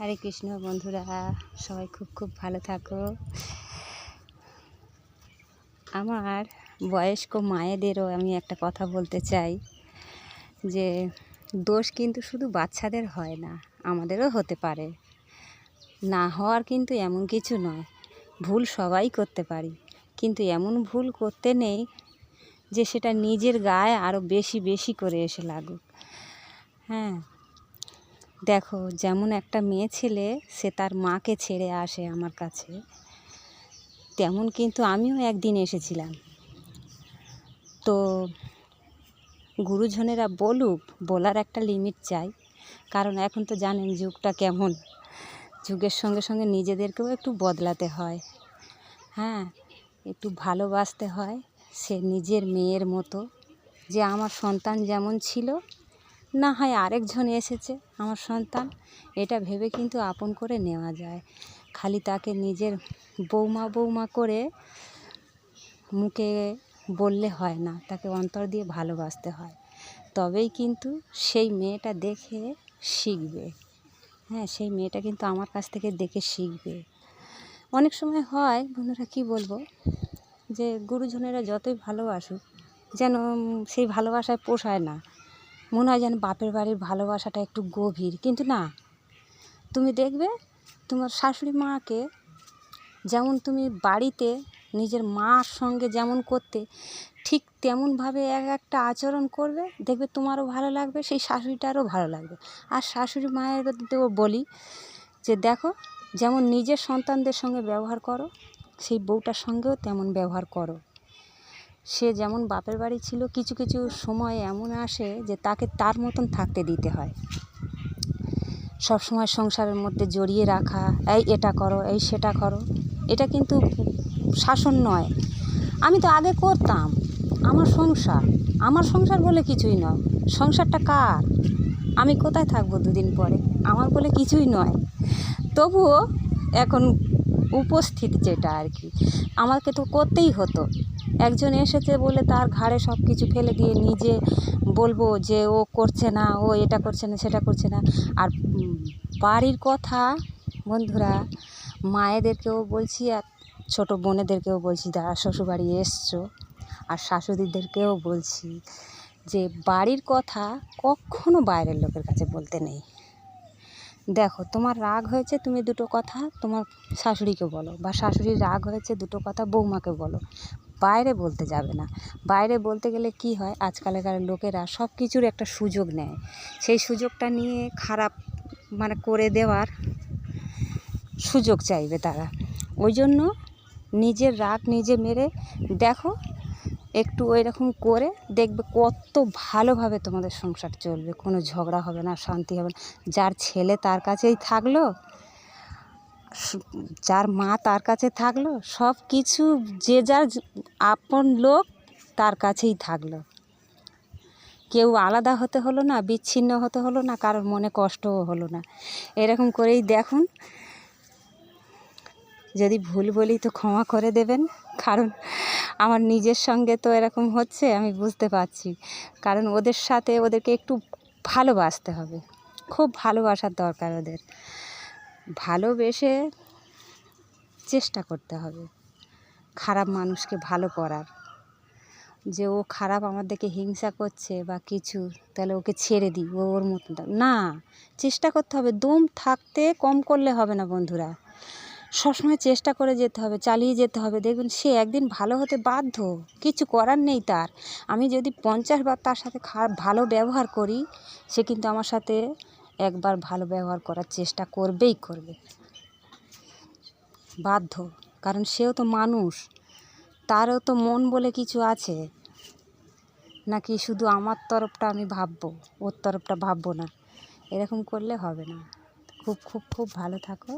হরে কৃষ্ণ বন্ধুরা, সবাই খুব খুব ভালো থাকো। আমার বয়স্ক মায়েদেরও আমি একটা কথা বলতে চাই যে দোষ কিন্তু শুধু বাচ্চাদের হয় না, আমাদেরও হতে পারে। না হওয়ার কিন্তু এমন কিছু নয়, ভুল সবাই করতে পারি, কিন্তু এমন ভুল করতে নেই যে সেটা নিজের গায়ে আরও বেশি বেশি করে এসে লাগুক। হ্যাঁ, দেখো, যেমন একটা মেয়ে ছেলে সে তার মাকে ছেড়ে আসে আমার কাছে, তেমন কিন্তু আমিও একদিন এসেছিলাম। তো গুরুজনেরা বলার একটা লিমিট চাই, কারণ এখন তো জানেন যুগটা কেমন, যুগের সঙ্গে সঙ্গে নিজেদেরকেও একটু বদলাতে হয়। হ্যাঁ, একটু ভালোবাসতে হয় সে নিজের মেয়ের মতো, যে আমার সন্তান যেমন ছিল, না হয় আরেকজন এসেছে আমার সন্তান, এটা ভেবে কিন্তু আপন করে নেওয়া যায়। খালি তাকে নিজের বৌমা বৌমা করে মুখে বললে হয় না, তাকে অন্তর দিয়ে ভালোবাসতে হয়, তবেই কিন্তু সেই মেয়েটা দেখে শিখবে। হ্যাঁ, সেই মেয়েটা কিন্তু আমার কাছ থেকে দেখে শিখবে। অনেক সময় হয় বন্ধুরা, কি বলবো, যে গুরুজনেরা যতই ভালোবাসুক যেন সেই ভালোবাসায় পোষায় না, মনে হয় যেন বাপের বাড়ির ভালোবাসাটা একটু গভীর। কিন্তু না, তুমি দেখবে তোমার শাশুড়ি মাকে যেমন তুমি বাড়িতে নিজের মার সঙ্গে যেমন করতে, ঠিক তেমনভাবে একটা আচরণ করবে, দেখবে তোমারও ভালো লাগবে, সেই শাশুড়িটারও ভালো লাগবে। আর শাশুড়ি মায়েরও বলি যে দেখো, যেমন নিজের সন্তানদের সঙ্গে ব্যবহার করো, সেই বউটার সঙ্গেও তেমন ব্যবহার করো। সে যেমন বাপের বাড়ি ছিল, কিছু কিছু সময় এমন আসে যে তাকে তার মতন থাকতে দিতে হয়। সব সময় সংসারের মধ্যে জড়িয়ে রাখা, এই এটা করো, এই সেটা করো, এটা কিন্তু শাসন নয়। আমি তো আগে করতাম, আমার সংসার বলে কিছুই নয়। সংসারটা কার? আমি কোথায় থাকবো দুদিন পরে? আমার বলে কিছুই নয়। তবুও এখন উপস্থিত যেটা আর কি, আমাকে তো করতেই হতো। একজন এসেছে বলে তার ঘাড়ে সব কিছু ফেলে দিয়ে নিজে বলবো যে ও করছে না, ও এটা করছে না, সেটা করছে না। আর বাড়ির কথা বন্ধুরা, মায়েদেরকেও বলছি আর ছোটো বোনেদেরকেও বলছি যারা শ্বশুরবাড়ি এসছো, আর শাশুড়িদেরকেও বলছি যে বাড়ির কথা কখনো বাইরের লোকের কাছে বলতে নেই। দেখো, তোমার রাগ হয়েছে, তুমি দুটো কথা তোমার শাশুড়িকে বলো, বা শাশুড়ির রাগ হয়েছে, দুটো কথা বৌমাকে বলো, বাইরে বলতে যাবে না। বাইরে বলতে গেলে কি হয়, আজকালকার লোকেরা সব কিছুর একটা সুযোগ নেয়, সেই সুযোগটা নিয়ে খারাপ করে দেওয়ার সুযোগ চাইবে তারা। ওই জন্য নিজের রাগ নিজে মেরে দেখো, একটু ওই রকম করে দেখবে কত ভালোভাবে তোমাদের সংসার চলবে, কোনো ঝগড়া হবে না, শান্তি হবে না। যার ছেলে তার কাছেই থাকলো, যার মা তার কাছে থাকলো, সব কিছু যে যার আপন লোক তার কাছেই থাকলো, কেউ আলাদা হতে হলো না, বিচ্ছিন্ন হতে হলো না, কারোর মনে কষ্টও হলো না। এরকম করেই দেখুন। যদি ভুল বলি তো ক্ষমা করে দেবেন, কারণ আমার নিজের সঙ্গে তো এরকম হচ্ছে, আমি বুঝতে পারছি। কারণ ওদেরকে একটু ভালোবাসতে হবে, খুব ভালোবাসার দরকার ওদের। ভালোবেসে চেষ্টা করতে হবে খারাপ মানুষকে ভালো করার। যে ও খারাপ, আমার দেখে হিংসা করছে বা কিছু, তাহলে ওকে ছেড়ে দিই, ওর মতন না, চেষ্টা করতে হবে। দম থাকতে কম করলে হবে না বন্ধুরা, সবসময় চেষ্টা করে যেতে হবে, চালিয়ে যেতে হবে। দেখবেন সে একদিন ভালো হতে বাধ্য, কিছু করার নেই তার। আমি যদি 50 বার তার সাথে ভালো ব্যবহার করি, সে কিন্তু আমার সাথে একবার ভালো ব্যবহার করার চেষ্টা করবেই করবে, বাধ্য। কারণ সেও তো মানুষ, তারও তো মন বলে কিছু আছে, নাকি শুধু আমার তরফটা আমি ভাববো, ওর তরফটা ভাববো না। এরকম করলে হবে না। খুব খুব খুব ভালো থাকো।